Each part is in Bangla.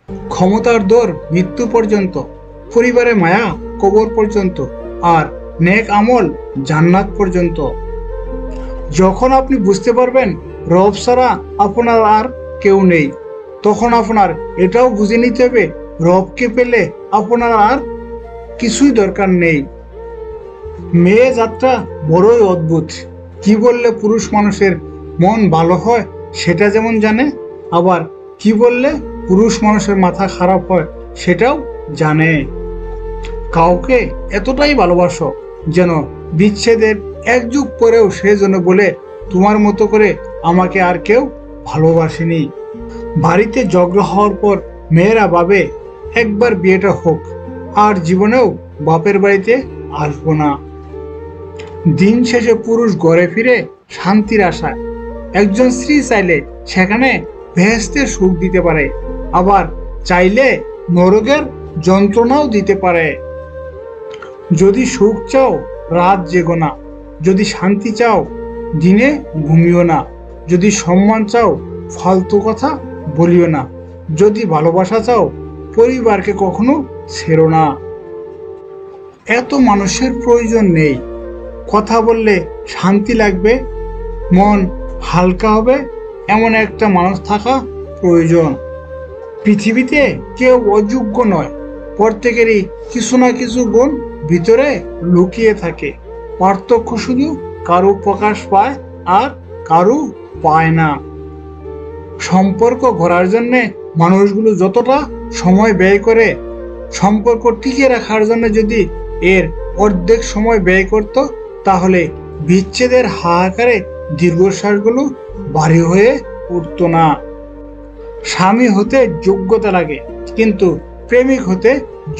ক্ষমতার দৌড় মৃত্যু পর্যন্ত, পরিবারে মায়া কবর পর্যন্ত, আর নেক আমল জান্নাত পর্যন্ত। যখন আপনি বুঝতে পারবেন রব ছাড়া আপনার আর কেউ নেই, তখন আপনার এটাও বুঝে নিতে হবে রবকে পেলে আপনার আর কিছুই দরকার নেই। মেয়ে যাত্রা বড়ই অদ্ভুত। কি বললে পুরুষ মানুষের মন ভালো হয় সেটা যেমন জানে, আবার কি বললে পুরুষ মানুষের মাথা খারাপ হয় সেটাও জানে। কাউকে এতটাই ভালোবাসো যেন বিচ্ছেদের এক যুগ পরেও সে যেন বলে তোমার মতো করে আমাকে আর কেউ ভালোবাসেনি। বাড়িতে ঝগড়া হওয়ার পর মেয়েরা ভাবে একবার বিয়েটা হোক, আর জীবনেও বাপের বাড়িতে আসবো না। দিন শেষে পুরুষ ঘরে ফিরে শান্তির আশায়। একজন স্ত্রী চাইলে সেখানে বেহেশতের সুখ দিতে পারে, আবার চাইলে নরকের যন্ত্রণাও দিতে পারে। যদি সুখ চাও রাত জেগো না, যদি শান্তি চাও দিনে ঘুমিও না, যদি সম্মান চাও ফালতু কথা বলিও না, যদি ভালোবাসা চাও পরিবারকে কখনো ছেড়ো না। এত মানুষের প্রয়োজন নেই। কথা বললে শান্তি লাগবে, মন হালকা হবে, এমন একটা মানুষ থাকা প্রয়োজন। পৃথিবীতে কেউ অযোগ্য নয়, প্রত্যেকেরই কিছু না কিছু গুণ ভিতরে লুকিয়ে থাকে। পার্থক্য শুধু কারো প্রকাশ পায় আর কারো পায় না। সম্পর্ক গড়ার জন্য মানুষগুলো যতটা সময় ব্যয় করে, সম্পর্ক টিকিয়ে রাখার জন্য যদি এর অর্ধেক সময় ব্যয় করত, তাহলে বিচ্ছেদের হাহাকারে দীর্ঘশ্বাসগুলো ভারী হয়ে উঠত না। স্বামী হতে যোগ্যতা লাগে, কিন্তু প্রেমিক হতে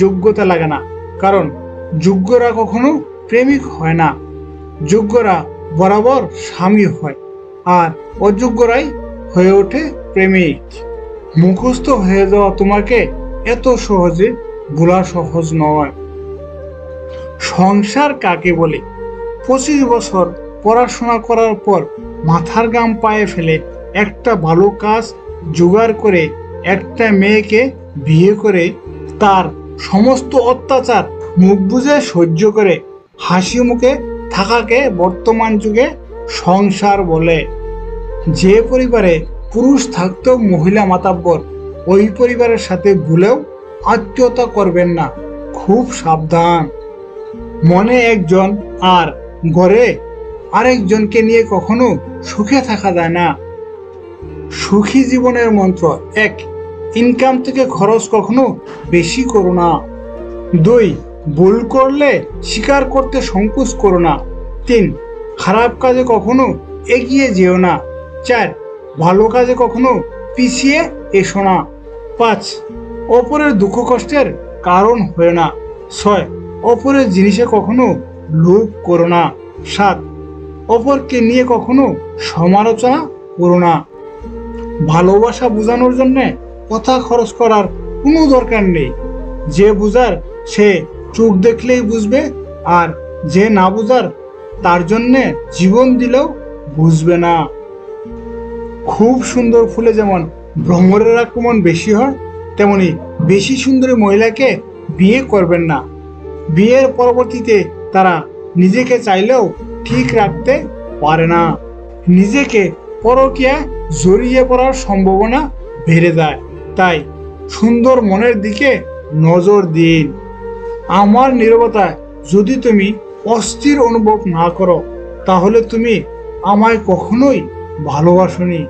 যোগ্যতা লাগে না, কারণ যোগ্যরা কখনো প্রেমিক হয় না। যোগ্যরা বরাবর স্বামী হয়, আর অযোগ্যরাই হয়ে ওঠে প্রেমিক। মুখস্থ হয়ে যাওয়া তোমাকে এত সহজে ভোলা সহজ নয়। সংসার কাকে বলে? 25 বছর পড়াশোনা করার পর মাথার ঘাম পায়ে ফেলে একটা ভালো কাজ জোগাড় করে একটা মেয়েকে বিয়ে করে তার সমস্ত অত্যাচার মুখ বুজে সহ্য করে হাসি মুখে থাকাকে বর্তমান যুগে সংসার বলে। যে পরিবারে পুরুষ থাকতেও মহিলা মাতাব্বর, ওই পরিবারের সাথে ভুলেও আত্মীয়তা করবেন না, খুব সাবধান। মনে একজন আর ঘরে আরেকজনকে নিয়ে কখনো সুখে থাকা যায় না। সুখী জীবনের মন্ত্র 1, ইনকাম থেকে খরচ কখনো বেশি করো না। 2, ভুল করলে স্বীকার করতে সংকোচ করো না। 3, খারাপ কাজে কখনো এগিয়ে যেও না। 4, ভালো কাজে কখনো পিছিয়ে এসো না। 5, অপরের দুঃখ কষ্টের কারণ হয়ে না। 6, অপরের জিনিসে কখনো লোভ করো না। 7, অপরকে নিয়ে কখনো সমালোচনা করো না। ভালোবাসা বোঝানোর জন্য কথা খরচ করার কোনো দরকার নেই। যে বুঝার সে চোখ দেখলেই বুঝবে, আর যে না বুঝার তার জন্যে জীবন দিলেও বুঝবে না। খুব সুন্দর ফুলে যেমন ভ্রমরের আক্রমণ বেশি হয়, তেমনি বেশি সুন্দরী মহিলাকে বিয়ে করবেন না। বিয়ের পরবর্তীতে তারা নিজেকে চাইলেও ঠিক রাখতে পারে না। নিজেকে পরকীয়ায় জড়িয়ে পড়ার সম্ভাবনা বেড়ে যায়। তাই সুন্দর মনের দিকে নজর দিন। আমার নীরবতায় যদি তুমি অস্থির অনুভব না করো, তাহলে তুমি আমায় কখনোই ভালোবাসোনি।